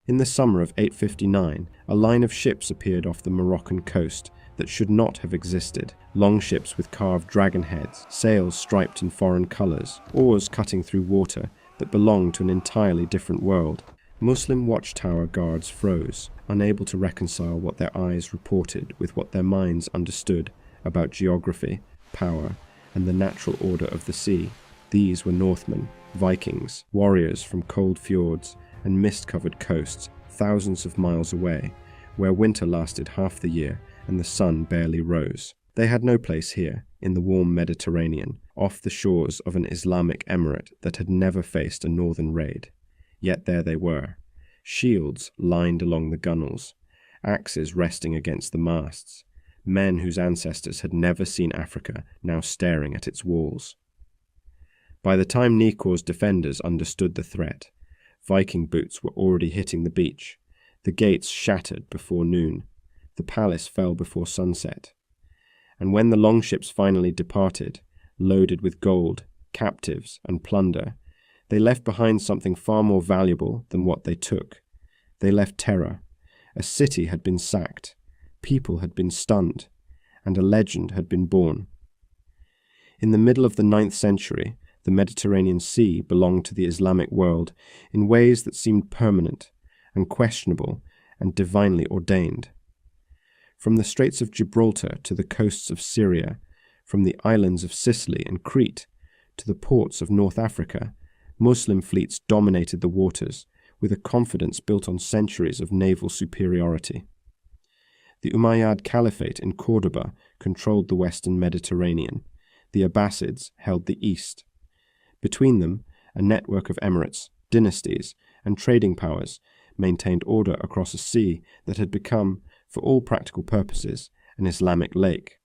In the summer of 859, a line of ships appeared off the Moroccan coast that should not have existed. Longships with carved dragon heads, sails striped in foreign colours, oars cutting through water that belonged to an entirely different world. Muslim watchtower guards froze, unable to reconcile what their eyes reported with what their minds understood about geography, power, and the natural order of the sea. These were Northmen, Vikings, warriors from cold fjords and mist-covered coasts thousands of miles away, where winter lasted half the year and the sun barely rose. They had no place here, in the warm Mediterranean, off the shores of an Islamic emirate that had never faced a northern raid. Yet there they were, shields lined along the gunwales, axes resting against the masts, men whose ancestors had never seen Africa now staring at its walls. By the time Nekor's defenders understood the threat, Viking boots were already hitting the beach. The gates shattered before noon. The palace fell before sunset. And when the longships finally departed, loaded with gold, captives, and plunder, they left behind something far more valuable than what they took. They left terror. A city had been sacked, people had been stunned, and a legend had been born. In the middle of the 9th century, the Mediterranean Sea belonged to the Islamic world in ways that seemed permanent, unquestionable, and divinely ordained. From the Straits of Gibraltar to the coasts of Syria, from the islands of Sicily and Crete to the ports of North Africa, Muslim fleets dominated the waters with a confidence built on centuries of naval superiority. The Umayyad Caliphate in Cordoba controlled the western Mediterranean. The Abbasids held the east. Between them, a network of emirates, dynasties, and trading powers maintained order across a sea that had become, for all practical purposes, an Islamic lake.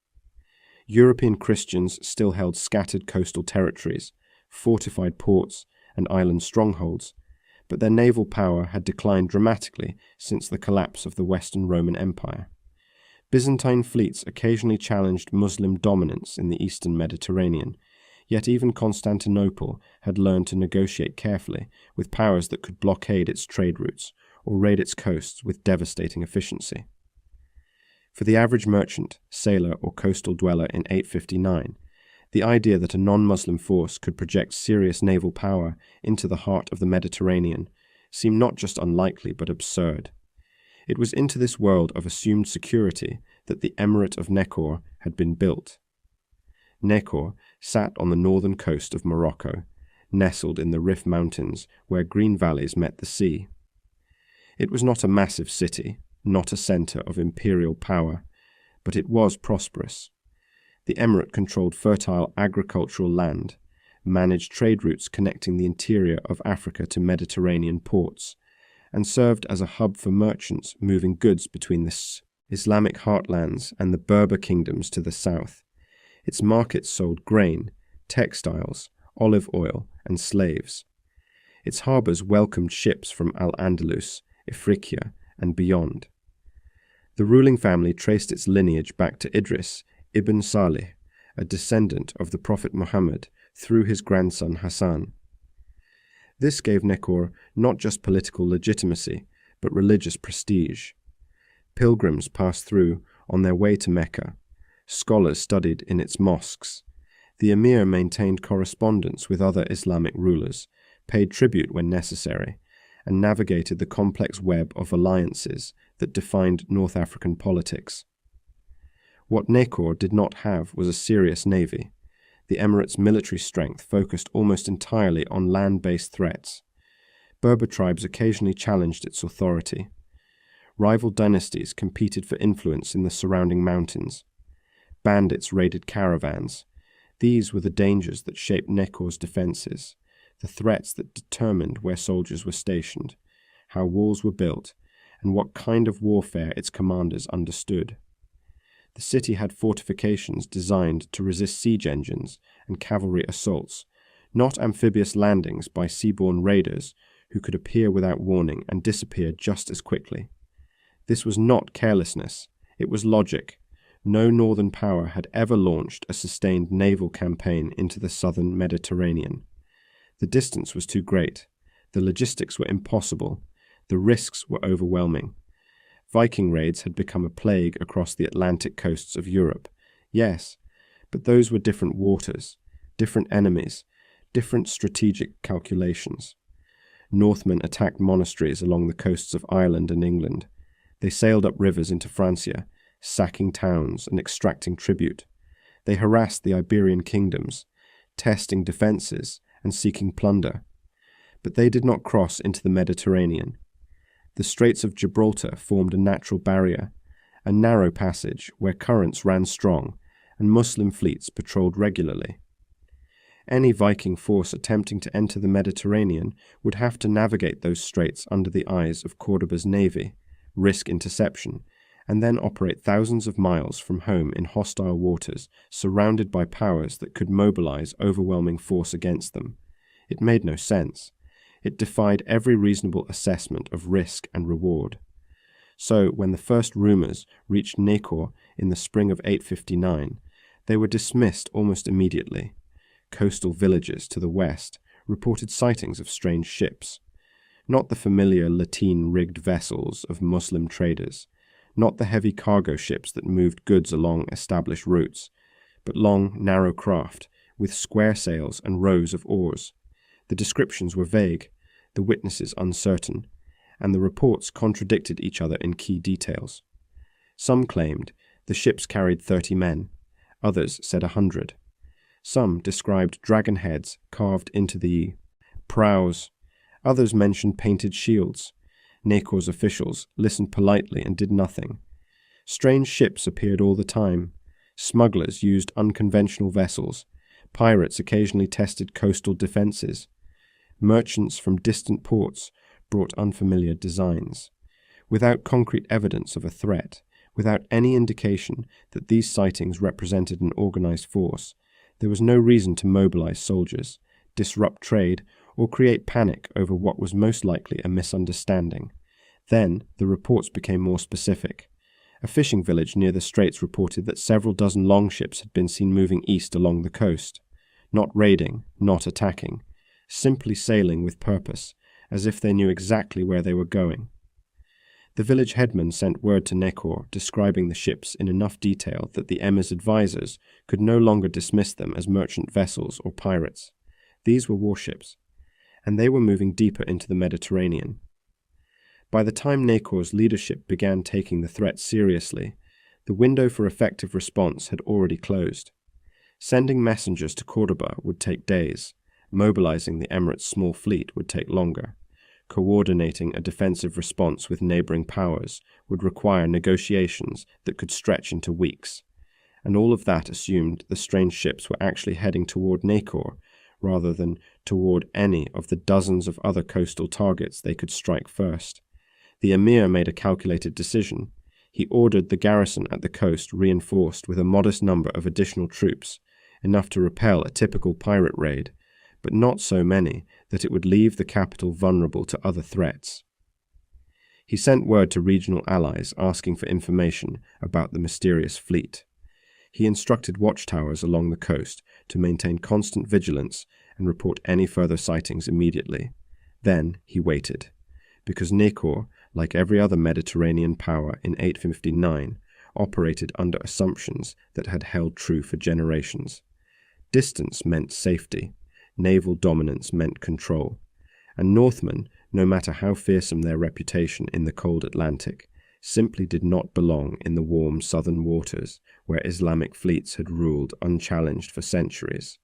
European Christians still held scattered coastal territories, fortified ports, and island strongholds, but their naval power had declined dramatically since the collapse of the Western Roman Empire. Byzantine fleets occasionally challenged Muslim dominance in the eastern Mediterranean, yet even Constantinople had learned to negotiate carefully with powers that could blockade its trade routes or raid its coasts with devastating efficiency. For the average merchant, sailor, or coastal dweller in 859, the idea that a non-Muslim force could project serious naval power into the heart of the Mediterranean seemed not just unlikely but absurd. It was into this world of assumed security that the Emirate of Nekor had been built. Nekor sat on the northern coast of Morocco, nestled in the Rif Mountains where green valleys met the sea. It was not a massive city, not a centre of imperial power, but it was prosperous. The emirate controlled fertile agricultural land, managed trade routes connecting the interior of Africa to Mediterranean ports, and served as a hub for merchants moving goods between the Islamic heartlands and the Berber kingdoms to the south. Its markets sold grain, textiles, olive oil, and slaves. Its harbours welcomed ships from Al-Andalus, Ifriqiya, and beyond. The ruling family traced its lineage back to Idris ibn Salih, a descendant of the Prophet Muhammad, through his grandson Hassan. This gave Nekor not just political legitimacy, but religious prestige. Pilgrims passed through on their way to Mecca. Scholars studied in its mosques. The emir maintained correspondence with other Islamic rulers, paid tribute when necessary, and navigated the complex web of alliances that defined North African politics. What Nekor did not have was a serious navy. The emirate's military strength focused almost entirely on land-based threats. Berber tribes occasionally challenged its authority. Rival dynasties competed for influence in the surrounding mountains. Bandits raided caravans. These were the dangers that shaped Nekor's defences, the threats that determined where soldiers were stationed, how walls were built, and what kind of warfare its commanders understood. The city had fortifications designed to resist siege engines and cavalry assaults, not amphibious landings by seaborne raiders who could appear without warning and disappear just as quickly. This was not carelessness, it was logic. No northern power had ever launched a sustained naval campaign into the southern Mediterranean. The distance was too great. The logistics were impossible. The risks were overwhelming. Viking raids had become a plague across the Atlantic coasts of Europe. Yes, but those were different waters, different enemies, different strategic calculations. Northmen attacked monasteries along the coasts of Ireland and England. They sailed up rivers into Francia, sacking towns and extracting tribute. They harassed the Iberian kingdoms, testing defences and seeking plunder. But they did not cross into the Mediterranean. The Straits of Gibraltar formed a natural barrier, a narrow passage where currents ran strong and Muslim fleets patrolled regularly. Any Viking force attempting to enter the Mediterranean would have to navigate those straits under the eyes of Cordoba's navy, risk interception, and then operate thousands of miles from home in hostile waters, surrounded by powers that could mobilize overwhelming force against them. It made no sense. It defied every reasonable assessment of risk and reward. So, when the first rumors reached Nacor in the spring of 859, they were dismissed almost immediately. Coastal villages to the west reported sightings of strange ships. Not the familiar lateen-rigged vessels of Muslim traders, not the heavy cargo ships that moved goods along established routes, but long, narrow craft with square sails and rows of oars. The descriptions were vague, the witnesses uncertain, and the reports contradicted each other in key details. Some claimed the ships carried 30 men, others said 100. Some described dragon heads carved into the prows. Others mentioned painted shields. Nacor's officials listened politely and did nothing. Strange ships appeared all the time. Smugglers used unconventional vessels. Pirates occasionally tested coastal defenses. Merchants from distant ports brought unfamiliar designs. Without concrete evidence of a threat, without any indication that these sightings represented an organized force, there was no reason to mobilize soldiers, disrupt trade, or create panic over what was most likely a misunderstanding. Then, the reports became more specific. A fishing village near the straits reported that several dozen longships had been seen moving east along the coast. Not raiding, not attacking, simply sailing with purpose, as if they knew exactly where they were going. The village headman sent word to Nacor describing the ships in enough detail that the emir's advisors could no longer dismiss them as merchant vessels or pirates. These were warships, and they were moving deeper into the Mediterranean. By the time Nacor's leadership began taking the threat seriously, the window for effective response had already closed. Sending messengers to Cordoba would take days. Mobilizing the Emirates' small fleet would take longer. Coordinating a defensive response with neighboring powers would require negotiations that could stretch into weeks. And all of that assumed the strange ships were actually heading toward Nacor, rather than toward any of the dozens of other coastal targets they could strike first. The emir made a calculated decision. He ordered the garrison at the coast reinforced with a modest number of additional troops, enough to repel a typical pirate raid, but not so many that it would leave the capital vulnerable to other threats. He sent word to regional allies asking for information about the mysterious fleet. He instructed watchtowers along the coast to maintain constant vigilance and report any further sightings immediately. Then he waited, because Nacor, like every other Mediterranean power in 859, operated under assumptions that had held true for generations. Distance meant safety. Naval dominance meant control, and Northmen, no matter how fearsome their reputation in the cold Atlantic, simply did not belong in the warm southern waters where Islamic fleets had ruled unchallenged for centuries.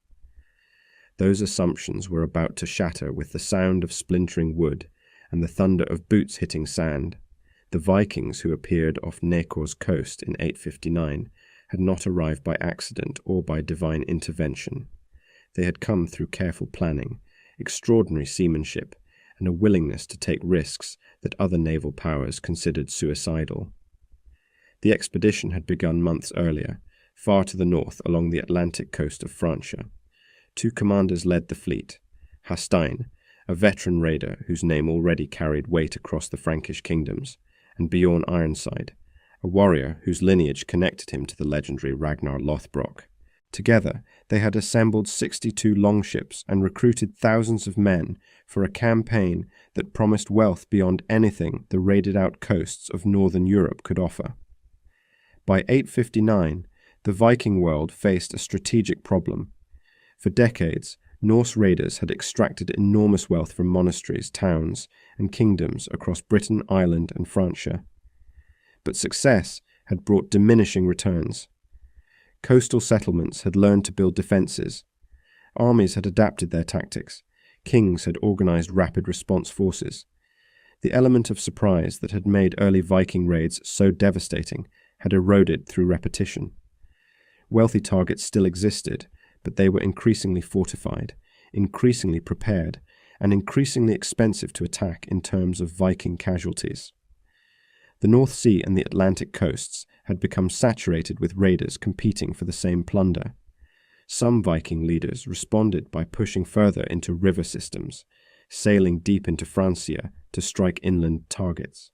Those assumptions were about to shatter with the sound of splintering wood and the thunder of boots hitting sand. The Vikings who appeared off Nacor's coast in 859 had not arrived by accident or by divine intervention. They had come through careful planning, extraordinary seamanship, and a willingness to take risks that other naval powers considered suicidal. The expedition had begun months earlier, far to the north along the Atlantic coast of Francia. 2 commanders led the fleet: Hastein, a veteran raider whose name already carried weight across the Frankish kingdoms, and Bjorn Ironside, a warrior whose lineage connected him to the legendary Ragnar Lothbrok. Together, they had assembled 62 longships and recruited thousands of men for a campaign that promised wealth beyond anything the raided-out coasts of northern Europe could offer. By 859, the Viking world faced a strategic problem. For decades, Norse raiders had extracted enormous wealth from monasteries, towns, and kingdoms across Britain, Ireland, and Francia. But success had brought diminishing returns. Coastal settlements had learned to build defences. Armies had adapted their tactics. Kings had organised rapid response forces. The element of surprise that had made early Viking raids so devastating had eroded through repetition. Wealthy targets still existed, but they were increasingly fortified, increasingly prepared, and increasingly expensive to attack in terms of Viking casualties. The North Sea and the Atlantic coasts had become saturated with raiders competing for the same plunder. Some Viking leaders responded by pushing further into river systems, sailing deep into Francia to strike inland targets.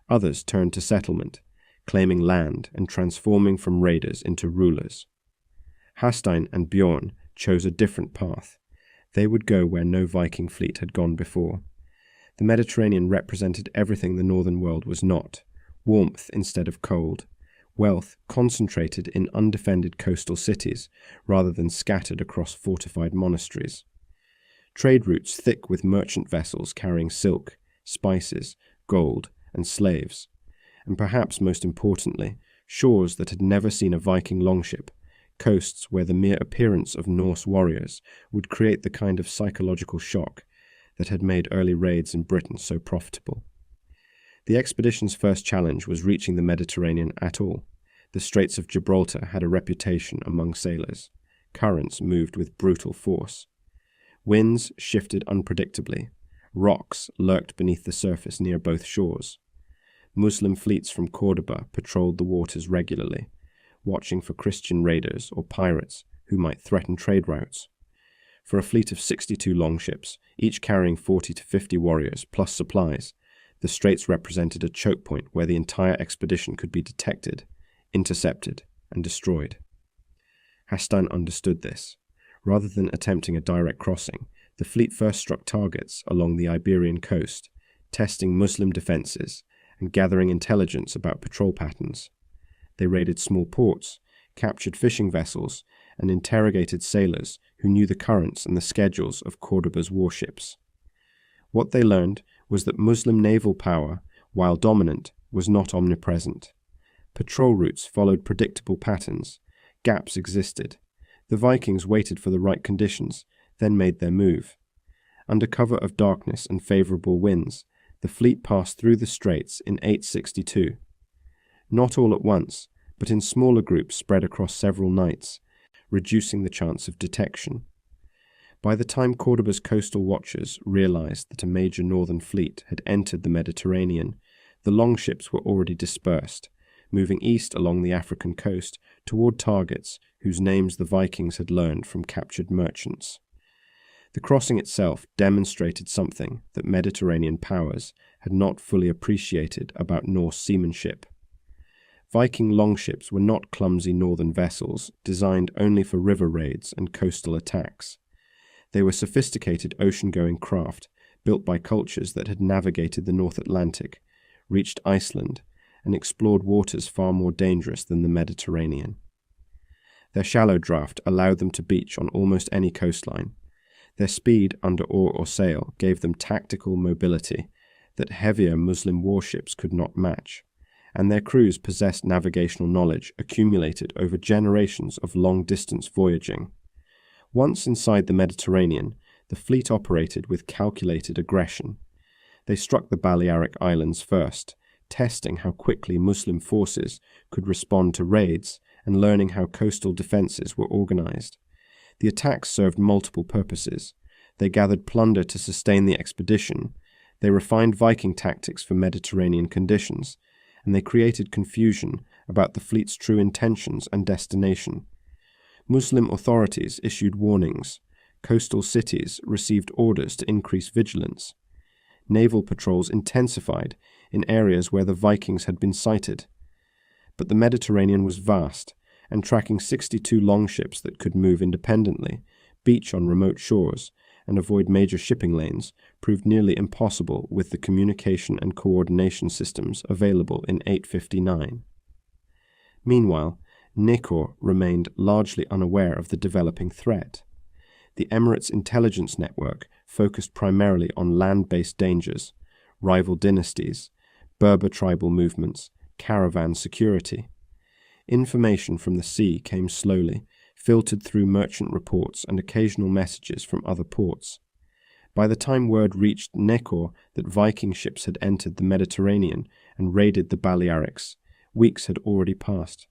Others turned to settlement, claiming land and transforming from raiders into rulers. Hastein and Bjorn chose a different path. They would go where no Viking fleet had gone before. The Mediterranean represented everything the northern world was not: warmth instead of cold, wealth concentrated in undefended coastal cities rather than scattered across fortified monasteries, trade routes thick with merchant vessels carrying silk, spices, gold, and slaves, and perhaps most importantly, shores that had never seen a Viking longship, coasts where the mere appearance of Norse warriors would create the kind of psychological shock that had made early raids in Britain so profitable. The expedition's first challenge was reaching the Mediterranean at all. The Straits of Gibraltar had a reputation among sailors. Currents moved with brutal force. Winds shifted unpredictably. Rocks lurked beneath the surface near both shores. Muslim fleets from Cordoba patrolled the waters regularly, watching for Christian raiders or pirates who might threaten trade routes. For a fleet of 62 longships, each carrying 40 to 50 warriors plus supplies, the straits represented a choke point where the entire expedition could be detected, intercepted, and destroyed. Hastein understood this. Rather than attempting a direct crossing, the fleet first struck targets along the Iberian coast, testing Muslim defences and gathering intelligence about patrol patterns. They raided small ports, captured fishing vessels, and interrogated sailors who knew the currents and the schedules of Cordoba's warships. What they learned was that Muslim naval power, while dominant, was not omnipresent. Patrol routes followed predictable patterns. Gaps existed. The Vikings waited for the right conditions, then made their move. Under cover of darkness and favourable winds, the fleet passed through the straits in 862. Not all at once, but in smaller groups spread across several nights, reducing the chance of detection. By the time Cordoba's coastal watchers realized that a major northern fleet had entered the Mediterranean, the longships were already dispersed, moving east along the African coast toward targets whose names the Vikings had learned from captured merchants. The crossing itself demonstrated something that Mediterranean powers had not fully appreciated about Norse seamanship. Viking longships were not clumsy northern vessels designed only for river raids and coastal attacks. They were sophisticated ocean-going craft built by cultures that had navigated the North Atlantic, reached Iceland, and explored waters far more dangerous than the Mediterranean. Their shallow draft allowed them to beach on almost any coastline. Their speed under oar or sail gave them tactical mobility that heavier Muslim warships could not match, and their crews possessed navigational knowledge accumulated over generations of long-distance voyaging. Once inside the Mediterranean, the fleet operated with calculated aggression. They struck the Balearic Islands first, testing how quickly Muslim forces could respond to raids and learning how coastal defences were organised. The attacks served multiple purposes. They gathered plunder to sustain the expedition, they refined Viking tactics for Mediterranean conditions, and they created confusion about the fleet's true intentions and destination. Muslim authorities issued warnings. Coastal cities received orders to increase vigilance. Naval patrols intensified in areas where the Vikings had been sighted. But the Mediterranean was vast, and tracking 62 longships that could move independently, beach on remote shores, and avoid major shipping lanes proved nearly impossible with the communication and coordination systems available in 859. Meanwhile, Nekor remained largely unaware of the developing threat. The Emirates' intelligence network focused primarily on land-based dangers, rival dynasties, Berber tribal movements, caravan security. Information from the sea came slowly, filtered through merchant reports and occasional messages from other ports. By the time word reached Nekor that Viking ships had entered the Mediterranean and raided the Balearics, weeks had already passed.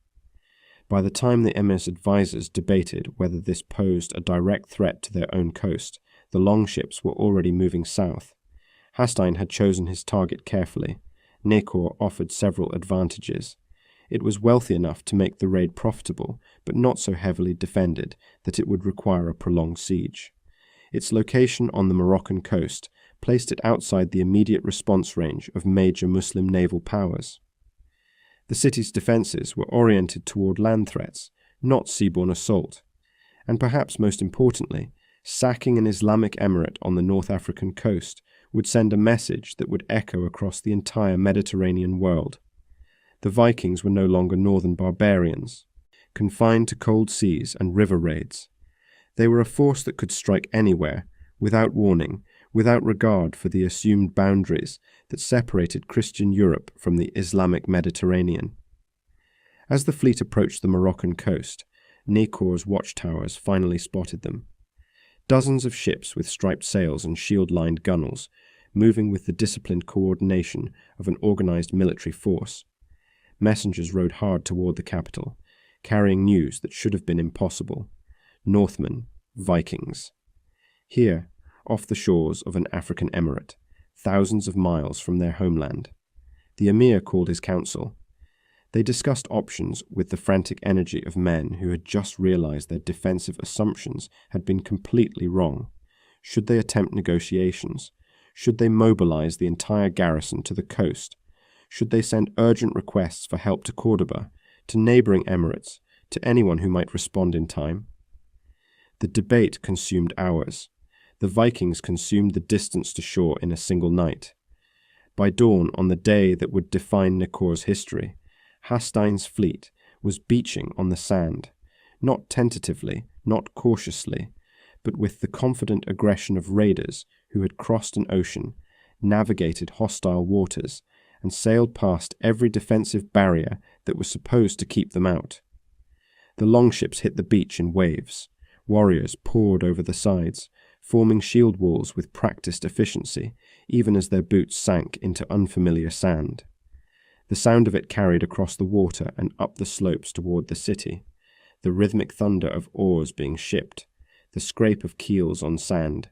By the time the emir's advisors debated whether this posed a direct threat to their own coast, the longships were already moving south. Hasstein had chosen his target carefully. Nekor offered several advantages. It was wealthy enough to make the raid profitable, but not so heavily defended that it would require a prolonged siege. Its location on the Moroccan coast placed it outside the immediate response range of major Muslim naval powers. The city's defences were oriented toward land threats, not seaborne assault. And perhaps most importantly, sacking an Islamic emirate on the North African coast would send a message that would echo across the entire Mediterranean world. The Vikings were no longer northern barbarians, confined to cold seas and river raids. They were a force that could strike anywhere, without warning, without regard for the assumed boundaries that separated Christian Europe from the Islamic Mediterranean. As the fleet approached the Moroccan coast, Nekor's watchtowers finally spotted them. Dozens of ships with striped sails and shield-lined gunnels, moving with the disciplined coordination of an organized military force. Messengers rode hard toward the capital, carrying news that should have been impossible. Northmen, Vikings. Here, off the shores of an African emirate, thousands of miles from their homeland. The emir called his council. They discussed options with the frantic energy of men who had just realized their defensive assumptions had been completely wrong. Should they attempt negotiations? Should they mobilize the entire garrison to the coast? Should they send urgent requests for help to Cordoba, to neighboring emirates, to anyone who might respond in time? The debate consumed hours. The Vikings consumed the distance to shore in a single night. By dawn on the day that would define Nekor's history, Hastein's fleet was beaching on the sand, not tentatively, not cautiously, but with the confident aggression of raiders who had crossed an ocean, navigated hostile waters, and sailed past every defensive barrier that was supposed to keep them out. The longships hit the beach in waves. Warriors poured over the sides, forming shield walls with practiced efficiency, even as their boots sank into unfamiliar sand. The sound of it carried across the water and up the slopes toward the city, the rhythmic thunder of oars being shipped, the scrape of keels on sand,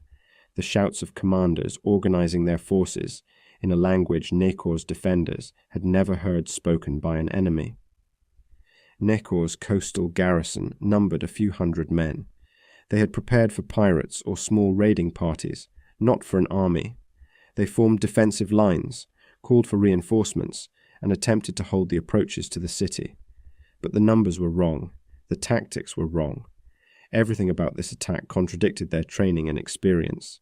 the shouts of commanders organizing their forces in a language Nekor's defenders had never heard spoken by an enemy. Nekor's coastal garrison numbered a few hundred men. They had prepared for pirates or small raiding parties, not for an army. They formed defensive lines, called for reinforcements, and attempted to hold the approaches to the city. But the numbers were wrong. The tactics were wrong. Everything about this attack contradicted their training and experience.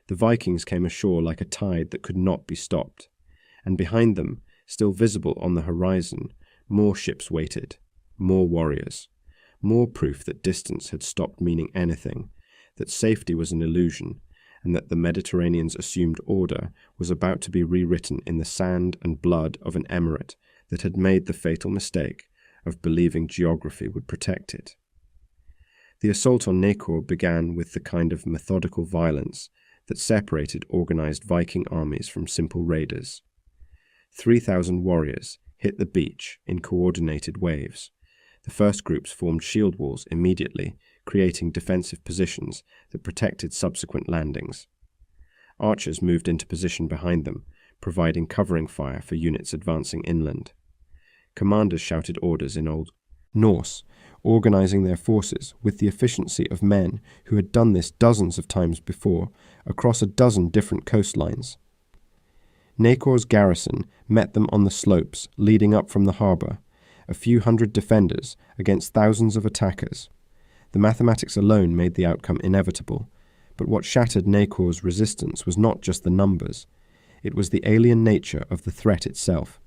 The Vikings came ashore like a tide that could not be stopped, and behind them, still visible on the horizon, more ships waited, more warriors, more proof that distance had stopped meaning anything, that safety was an illusion, and that the Mediterranean's assumed order was about to be rewritten in the sand and blood of an emirate that had made the fatal mistake of believing geography would protect it. The assault on Nekor began with the kind of methodical violence that separated organized Viking armies from simple raiders. 3,000 warriors hit the beach in coordinated waves. The first groups formed shield walls immediately, creating defensive positions that protected subsequent landings. Archers moved into position behind them, providing covering fire for units advancing inland. Commanders shouted orders in Old Norse, organizing their forces with the efficiency of men who had done this dozens of times before, across a dozen different coastlines. Nekor's garrison met them on the slopes leading up from the harbour, a few hundred defenders against thousands of attackers. The mathematics alone made the outcome inevitable, but what shattered Nakor's resistance was not just the numbers. It was the alien nature of the threat itself.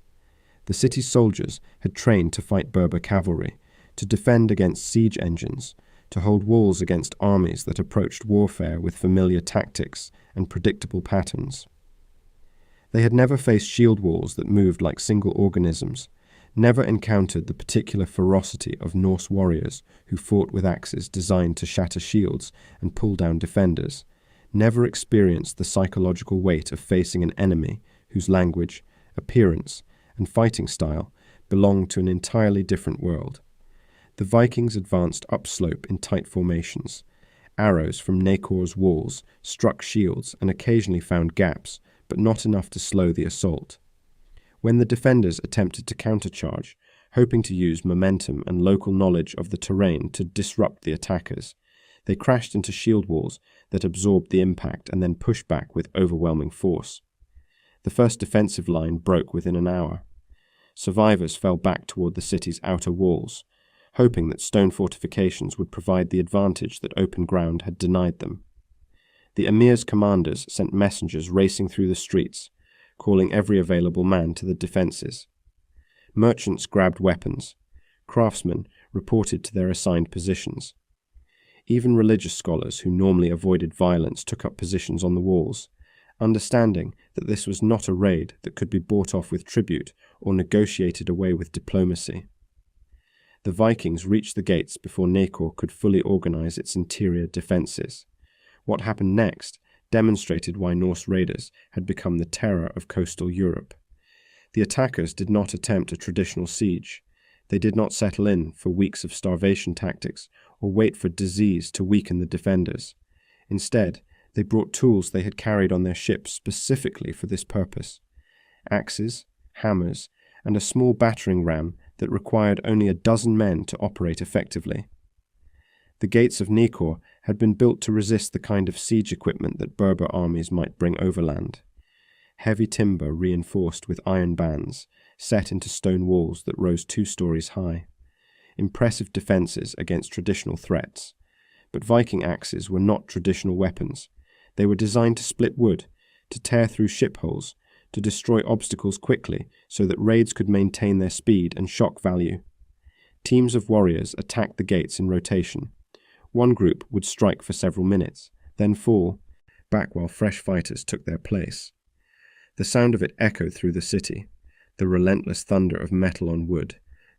The city's soldiers had trained to fight Berber cavalry, to defend against siege engines, to hold walls against armies that approached warfare with familiar tactics and predictable patterns. They had never faced shield walls that moved like single organisms, never encountered the particular ferocity of Norse warriors who fought with axes designed to shatter shields and pull down defenders, never experienced the psychological weight of facing an enemy whose language, appearance, and fighting style belonged to an entirely different world. The Vikings advanced upslope in tight formations. Arrows from Nakor's walls struck shields and occasionally found gaps, but not enough to slow the assault. When the defenders attempted to countercharge, hoping to use momentum and local knowledge of the terrain to disrupt the attackers, they crashed into shield walls that absorbed the impact and then pushed back with overwhelming force. The first defensive line broke within an hour. Survivors fell back toward the city's outer walls, hoping that stone fortifications would provide the advantage that open ground had denied them. The emir's commanders sent messengers racing through the streets, calling every available man to the defenses. Merchants grabbed weapons. Craftsmen reported to their assigned positions. Even religious scholars who normally avoided violence took up positions on the walls, understanding that this was not a raid that could be bought off with tribute or negotiated away with diplomacy. The Vikings reached the gates before Nakor could fully organize its interior defenses. What happened next demonstrated why Norse raiders had become the terror of coastal Europe. The attackers did not attempt a traditional siege. They did not settle in for weeks of starvation tactics or wait for disease to weaken the defenders. Instead, they brought tools they had carried on their ships specifically for this purpose: axes, hammers, and a small battering ram that required only a dozen men to operate effectively. The gates of Nakor had been built to resist the kind of siege equipment that Berber armies might bring overland. Heavy timber reinforced with iron bands, set into stone walls that rose 2 stories high. Impressive defenses against traditional threats. But Viking axes were not traditional weapons. They were designed to split wood, to tear through ship holes, to destroy obstacles quickly so that raids could maintain their speed and shock value. Teams of warriors attacked the gates in rotation. One group would strike for several minutes, then fall back while fresh fighters took their place. The sound of it echoed through the city, the relentless thunder of metal on wood,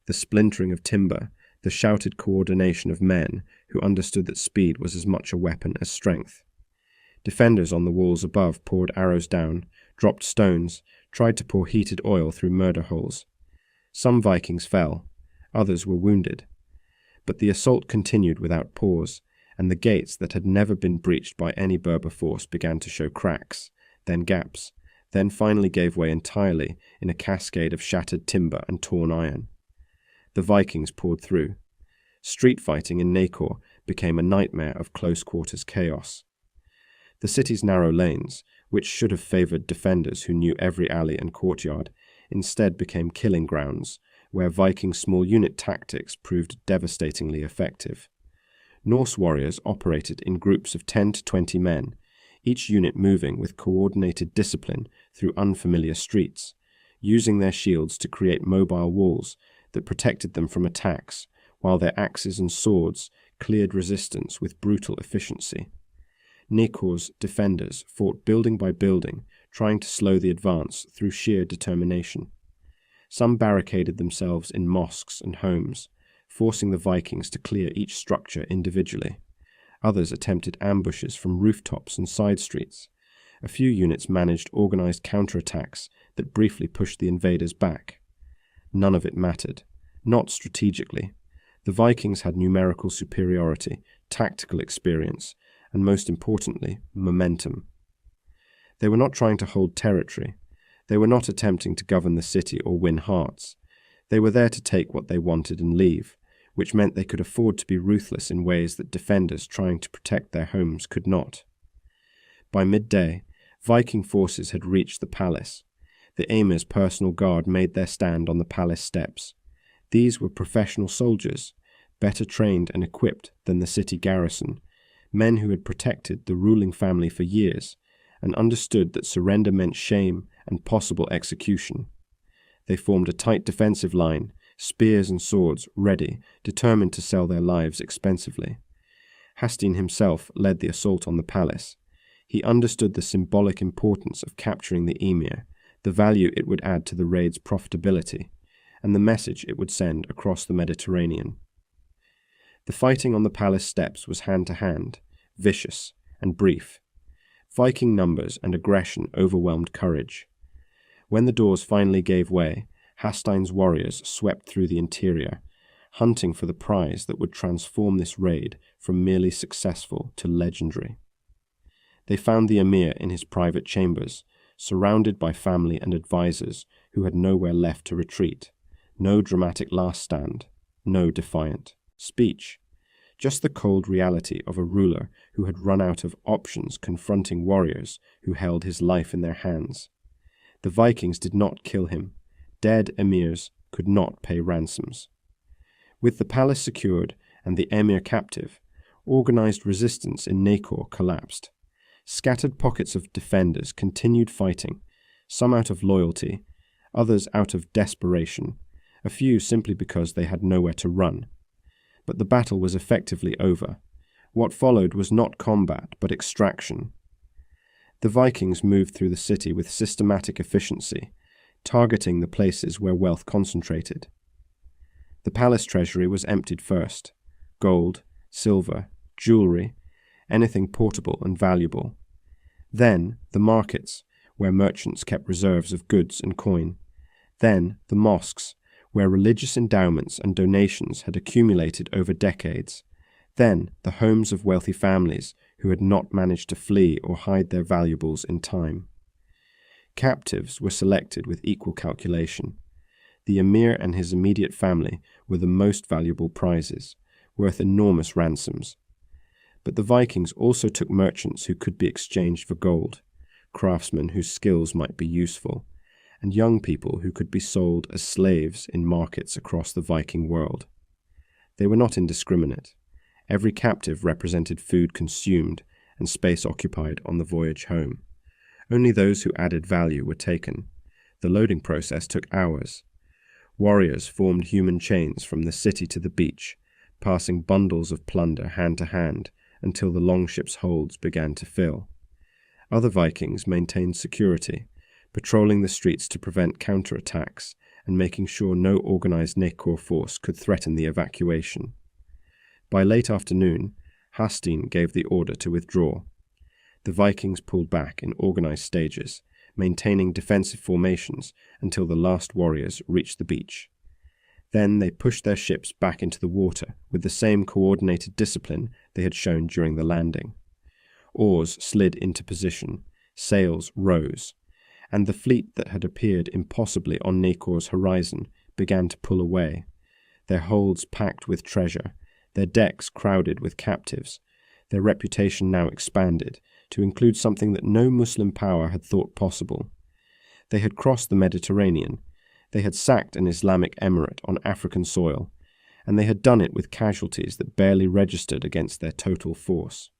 the splintering of timber, the shouted coordination of men who understood that speed was as much a weapon as strength. Defenders on the walls above poured arrows down, dropped stones, tried to pour heated oil through murder holes. Some Vikings fell, others were wounded. But the assault continued without pause, and the gates that had never been breached by any Berber force began to show cracks, then gaps, then finally gave way entirely in a cascade of shattered timber and torn iron. The Vikings poured through. Street fighting in Nakor became a nightmare of close-quarters chaos. The city's narrow lanes, which should have favored defenders who knew every alley and courtyard, instead became killing grounds, where Viking small unit tactics proved devastatingly effective. Norse warriors operated in groups of 10 to 20 men, each unit moving with coordinated discipline through unfamiliar streets, using their shields to create mobile walls that protected them from attacks, while their axes and swords cleared resistance with brutal efficiency. Nakor's defenders fought building by building, trying to slow the advance through sheer determination. Some barricaded themselves in mosques and homes, forcing the Vikings to clear each structure individually. Others attempted ambushes from rooftops and side streets. A few units managed organized counterattacks that briefly pushed the invaders back. None of it mattered, not strategically. The Vikings had numerical superiority, tactical experience, and most importantly, momentum. They were not trying to hold territory. They were not attempting to govern the city or win hearts. They were there to take what they wanted and leave, which meant they could afford to be ruthless in ways that defenders trying to protect their homes could not. By midday, Viking forces had reached the palace. The emir's personal guard made their stand on the palace steps. These were professional soldiers, better trained and equipped than the city garrison, men who had protected the ruling family for years and understood that surrender meant shame and possible execution. They formed a tight defensive line, spears and swords ready, determined to sell their lives expensively. Hastin himself led the assault on the palace. He understood the symbolic importance of capturing the emir, the value it would add to the raid's profitability, and the message it would send across the Mediterranean. The fighting on the palace steps was hand-to-hand, vicious, and brief. Viking numbers and aggression overwhelmed courage. When the doors finally gave way, Hastin's warriors swept through the interior, hunting for the prize that would transform this raid from merely successful to legendary. They found the emir in his private chambers, surrounded by family and advisors who had nowhere left to retreat. No dramatic last stand, no defiant speech, just the cold reality of a ruler who had run out of options confronting warriors who held his life in their hands. The Vikings did not kill him. Dead emirs could not pay ransoms. With the palace secured and the emir captive, organized resistance in Nakor collapsed. Scattered pockets of defenders continued fighting, some out of loyalty, others out of desperation, a few simply because they had nowhere to run. But the battle was effectively over. What followed was not combat, but extraction. The Vikings moved through the city with systematic efficiency, targeting the places where wealth concentrated. The palace treasury was emptied first. Gold, silver, jewelry, anything portable and valuable. Then the markets, where merchants kept reserves of goods and coin. Then the mosques, where religious endowments and donations had accumulated over decades. Then the homes of wealthy families who had not managed to flee or hide their valuables in time. Captives were selected with equal calculation. The emir and his immediate family were the most valuable prizes, worth enormous ransoms. But the Vikings also took merchants who could be exchanged for gold, craftsmen whose skills might be useful, and young people who could be sold as slaves in markets across the Viking world. They were not indiscriminate. Every captive represented food consumed and space occupied on the voyage home. Only those who added value were taken. The loading process took hours. Warriors formed human chains from the city to the beach, passing bundles of plunder hand to hand until the longships' holds began to fill. Other Vikings maintained security, patrolling the streets to prevent counterattacks and making sure no organized Nakor force could threaten the evacuation. By late afternoon, Hastin gave the order to withdraw. The Vikings pulled back in organized stages, maintaining defensive formations until the last warriors reached the beach. Then they pushed their ships back into the water with the same coordinated discipline they had shown during the landing. Oars slid into position, sails rose, and the fleet that had appeared impossibly on Nakor's horizon began to pull away, their holds packed with treasure, their decks crowded with captives, their reputation now expanded to include something that no Muslim power had thought possible. They had crossed the Mediterranean, they had sacked an Islamic emirate on African soil, and they had done it with casualties that barely registered against their total force.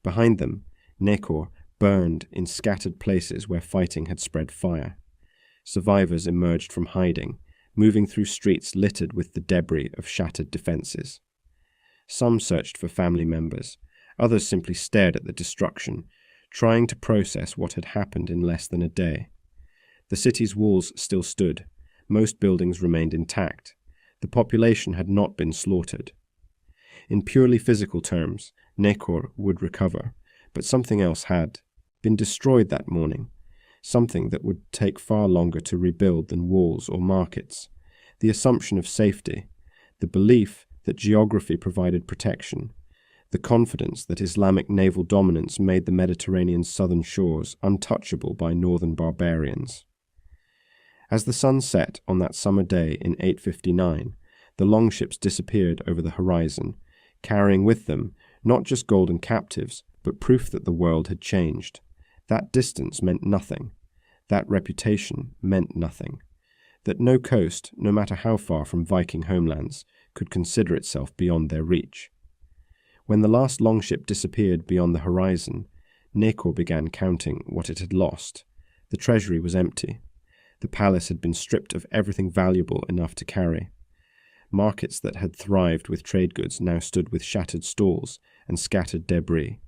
Behind them, Nakor burned in scattered places where fighting had spread fire. Survivors emerged from hiding, moving through streets littered with the debris of shattered defenses. Some searched for family members, others simply stared at the destruction, trying to process what had happened in less than a day. The city's walls still stood, most buildings remained intact, the population had not been slaughtered. In purely physical terms, Nakor would recover, but something else had been destroyed that morning, something that would take far longer to rebuild than walls or markets. The assumption of safety, the belief that geography provided protection, the confidence that Islamic naval dominance made the Mediterranean's southern shores untouchable by northern barbarians. As the sun set on that summer day in 859, the longships disappeared over the horizon, carrying with them not just golden captives, but proof that the world had changed. That distance meant nothing. That reputation meant nothing. that no coast, no matter how far from Viking homelands, could consider itself beyond their reach. When the last longship disappeared beyond the horizon, Nekor began counting what it had lost. The treasury was empty. The palace had been stripped of everything valuable enough to carry. Markets that had thrived with trade goods now stood with shattered stalls and scattered debris.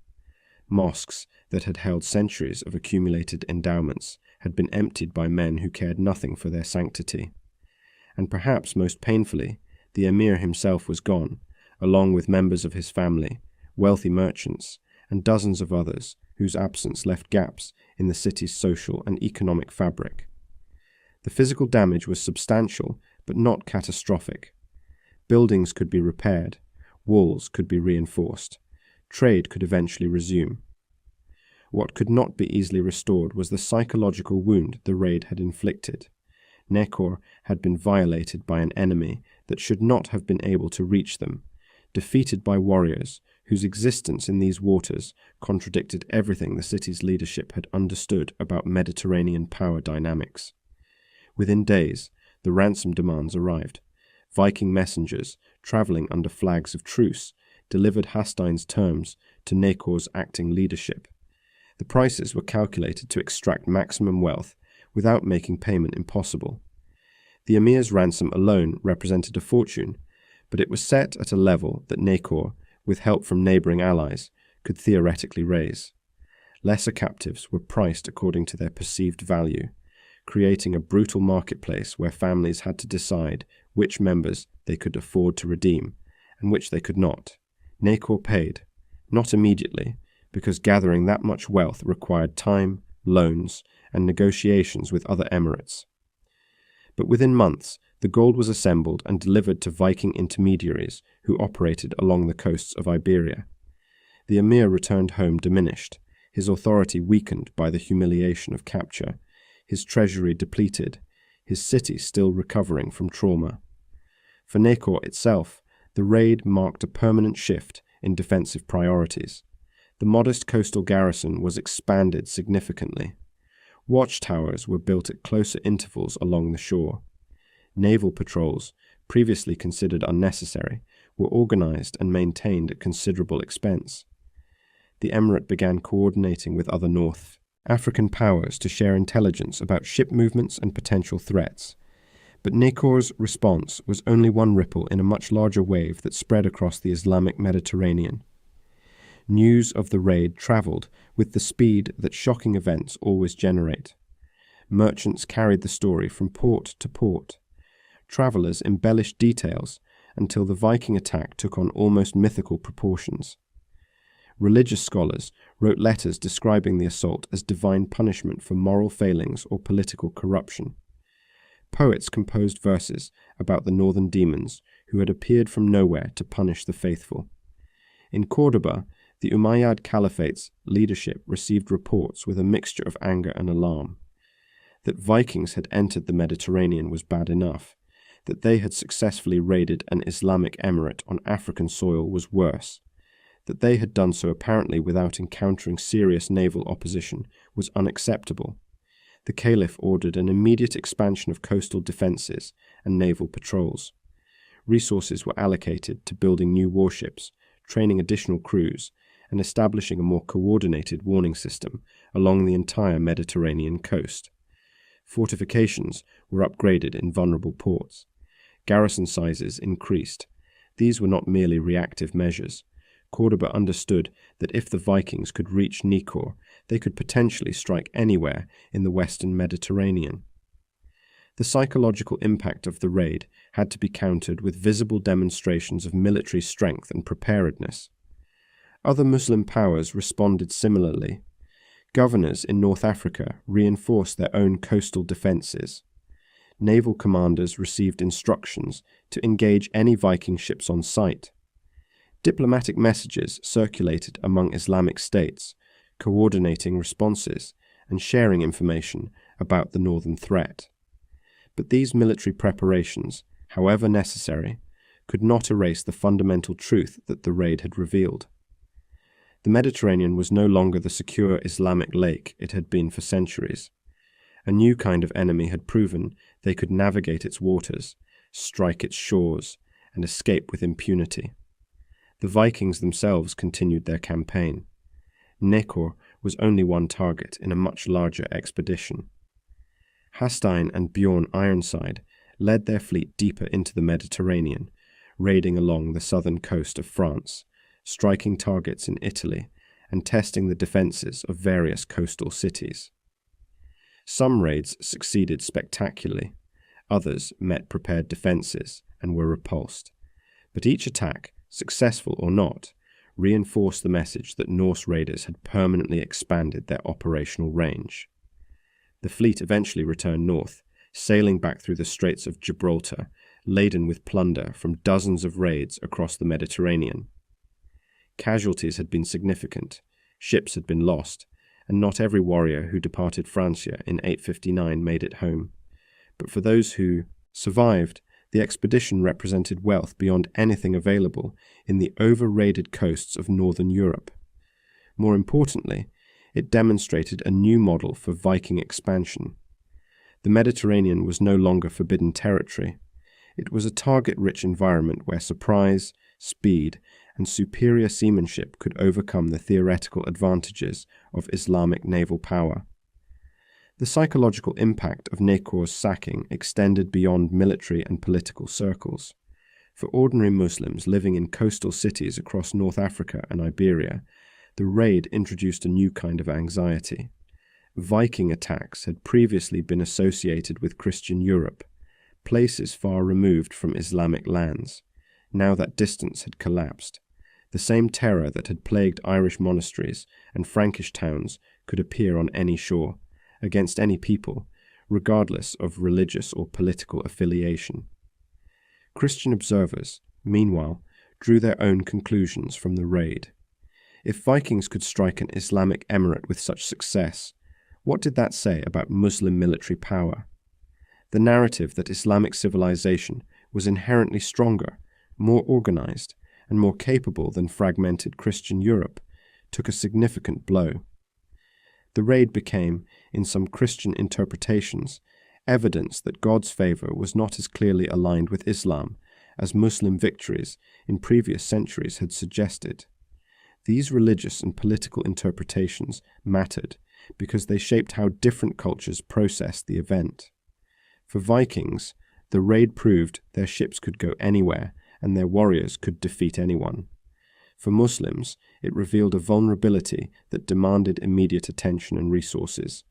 Mosques that had held centuries of accumulated endowments had been emptied by men who cared nothing for their sanctity. And perhaps most painfully, the emir himself was gone, along with members of his family, wealthy merchants, and dozens of others whose absence left gaps in the city's social and economic fabric. The physical damage was substantial, but not catastrophic. Buildings could be repaired, walls could be reinforced, trade could eventually resume. What could not be easily restored was the psychological wound the raid had inflicted. Nekor had been violated by an enemy that should not have been able to reach them, defeated by warriors whose existence in these waters contradicted everything the city's leadership had understood about Mediterranean power dynamics. Within days, the ransom demands arrived. Viking messengers, travelling under flags of truce, delivered Hastein's terms to Nekor's acting leadership. The prices were calculated to extract maximum wealth without making payment impossible. The emir's ransom alone represented a fortune, but it was set at a level that Nekor, with help from neighbouring allies, could theoretically raise. Lesser captives were priced according to their perceived value, creating a brutal marketplace where families had to decide which members they could afford to redeem and which they could not. Nekor paid, not immediately, because gathering that much wealth required time, loans, and negotiations with other emirates. But within months, the gold was assembled and delivered to Viking intermediaries who operated along the coasts of Iberia. The emir returned home diminished, his authority weakened by the humiliation of capture, his treasury depleted, his city still recovering from trauma. For Nekor itself, the raid marked a permanent shift in defensive priorities. The modest coastal garrison was expanded significantly. Watchtowers were built at closer intervals along the shore. Naval patrols, previously considered unnecessary, were organized and maintained at considerable expense. The emirate began coordinating with other North African powers to share intelligence about ship movements and potential threats. But Nekor's response was only one ripple in a much larger wave that spread across the Islamic Mediterranean. News of the raid travelled with the speed that shocking events always generate. Merchants carried the story from port to port. Travellers embellished details until the Viking attack took on almost mythical proportions. Religious scholars wrote letters describing the assault as divine punishment for moral failings or political corruption. Poets composed verses about the northern demons who had appeared from nowhere to punish the faithful. In Cordoba, the Umayyad Caliphate's leadership received reports with a mixture of anger and alarm. That Vikings had entered the Mediterranean was bad enough. That they had successfully raided an Islamic emirate on African soil was worse. That they had done so apparently without encountering serious naval opposition was unacceptable. The Caliph ordered an immediate expansion of coastal defences and naval patrols. Resources were allocated to building new warships, training additional crews, and establishing a more coordinated warning system along the entire Mediterranean coast. Fortifications were upgraded in vulnerable ports. Garrison sizes increased. These were not merely reactive measures. Cordoba understood that if the Vikings could reach Nekor, they could potentially strike anywhere in the western Mediterranean. The psychological impact of the raid had to be countered with visible demonstrations of military strength and preparedness. Other Muslim powers responded similarly. Governors in North Africa reinforced their own coastal defences. Naval commanders received instructions to engage any Viking ships on sight. Diplomatic messages circulated among Islamic states, coordinating responses and sharing information about the northern threat. But these military preparations, however necessary, could not erase the fundamental truth that the raid had revealed. The Mediterranean was no longer the secure Islamic lake it had been for centuries. A new kind of enemy had proven they could navigate its waters, strike its shores, and escape with impunity. The Vikings themselves continued their campaign. Nekor was only one target in a much larger expedition. Hastein and Bjorn Ironside led their fleet deeper into the Mediterranean, raiding along the southern coast of France, striking targets in Italy, and testing the defences of various coastal cities. Some raids succeeded spectacularly, others met prepared defences and were repulsed, but each attack, successful or not, reinforced the message that Norse raiders had permanently expanded their operational range. The fleet eventually returned north, sailing back through the Straits of Gibraltar, laden with plunder from dozens of raids across the Mediterranean. Casualties had been significant, ships had been lost, and not every warrior who departed Francia in 859 made it home. But for those who survived, the expedition represented wealth beyond anything available in the over-raided coasts of northern Europe. More importantly, it demonstrated a new model for Viking expansion. The Mediterranean was no longer forbidden territory. It was a target-rich environment where surprise, speed, and superior seamanship could overcome the theoretical advantages of Islamic naval power. The psychological impact of Nekor's sacking extended beyond military and political circles. For ordinary Muslims living in coastal cities across North Africa and Iberia, the raid introduced a new kind of anxiety. Viking attacks had previously been associated with Christian Europe, places far removed from Islamic lands. Now that distance had collapsed. The same terror that had plagued Irish monasteries and Frankish towns could appear on any shore, against any people, regardless of religious or political affiliation. Christian observers, meanwhile, drew their own conclusions from the raid. If Vikings could strike an Islamic emirate with such success, what did that say about Muslim military power? The narrative that Islamic civilization was inherently stronger, more organized, and more capable than fragmented Christian Europe took a significant blow. The raid became, in some Christian interpretations, evidence that God's favor was not as clearly aligned with Islam as Muslim victories in previous centuries had suggested. These religious and political interpretations mattered because they shaped how different cultures processed the event. For Vikings, the raid proved their ships could go anywhere and their warriors could defeat anyone. For Muslims, it revealed a vulnerability that demanded immediate attention and resources.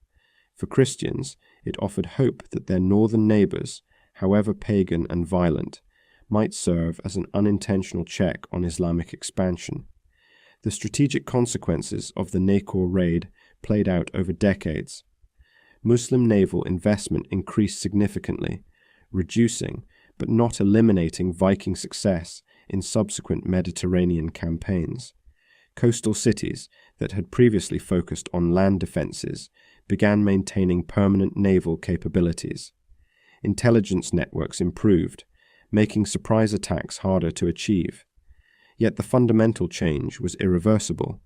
For Christians, it offered hope that their northern neighbors, however pagan and violent, might serve as an unintentional check on Islamic expansion. The strategic consequences of the Nekor raid played out over decades. Muslim naval investment increased significantly, reducing but not eliminating Viking success in subsequent Mediterranean campaigns. Coastal cities that had previously focused on land defenses began maintaining permanent naval capabilities. Intelligence networks improved, making surprise attacks harder to achieve. Yet the fundamental change was irreversible.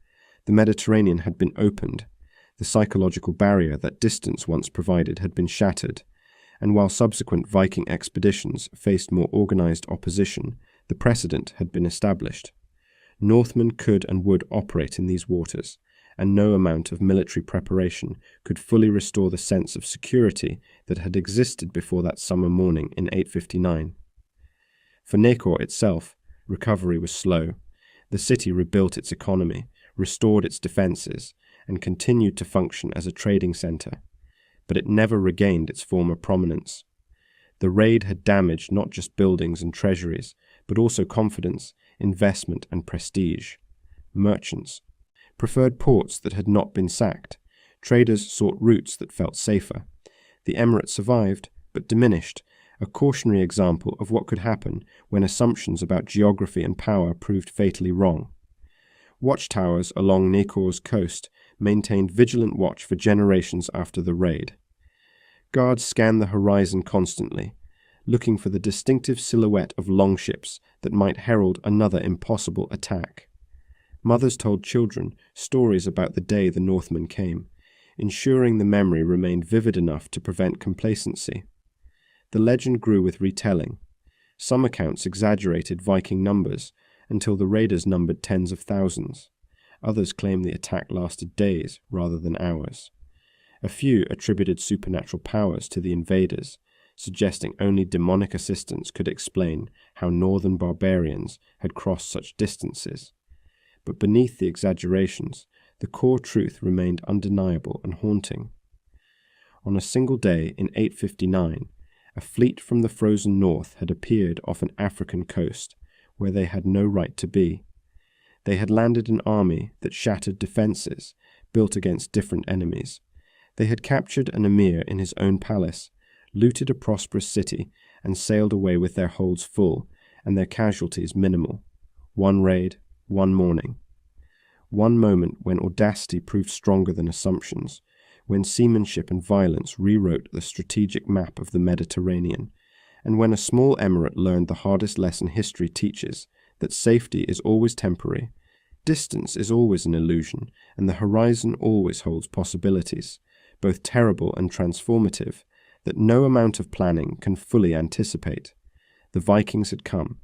The Mediterranean had been opened. The psychological barrier that distance once provided had been shattered, and while subsequent Viking expeditions faced more organized opposition, the precedent had been established. Northmen could and would operate in these waters, and no amount of military preparation could fully restore the sense of security that had existed before that summer morning in 859. For Nekor itself, recovery was slow. The city rebuilt its economy, restored its defenses, and continued to function as a trading center, but it never regained its former prominence. The raid had damaged not just buildings and treasuries, but also confidence, investment, and prestige. Merchants preferred ports that had not been sacked. Traders sought routes that felt safer. The emirate survived, but diminished, a cautionary example of what could happen when assumptions about geography and power proved fatally wrong. Watchtowers along Nekor's coast maintained vigilant watch for generations after the raid. Guards scanned the horizon constantly, looking for the distinctive silhouette of longships that might herald another impossible attack. Mothers told children stories about the day the Northmen came, ensuring the memory remained vivid enough to prevent complacency. The legend grew with retelling. Some accounts exaggerated Viking numbers until the raiders numbered tens of thousands. Others claimed the attack lasted days rather than hours. A few attributed supernatural powers to the invaders, suggesting only demonic assistance could explain how northern barbarians had crossed such distances. But beneath the exaggerations, the core truth remained undeniable and haunting. On a single day in 859, a fleet from the frozen north had appeared off an African coast where they had no right to be. They had landed an army that shattered defences built against different enemies. They had captured an emir in his own palace, looted a prosperous city, and sailed away with their holds full and their casualties minimal. One raid, one morning. One moment when audacity proved stronger than assumptions, when seamanship and violence rewrote the strategic map of the Mediterranean, and when a small emirate learned the hardest lesson history teaches, that safety is always temporary, distance is always an illusion, and the horizon always holds possibilities, both terrible and transformative, that no amount of planning can fully anticipate. The Vikings had come.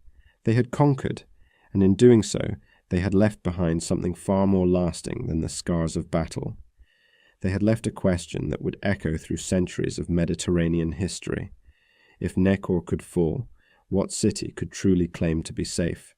They had conquered, and in doing so, they had left behind something far more lasting than the scars of battle. They had left a question that would echo through centuries of Mediterranean history. If Nekor could fall, what city could truly claim to be safe?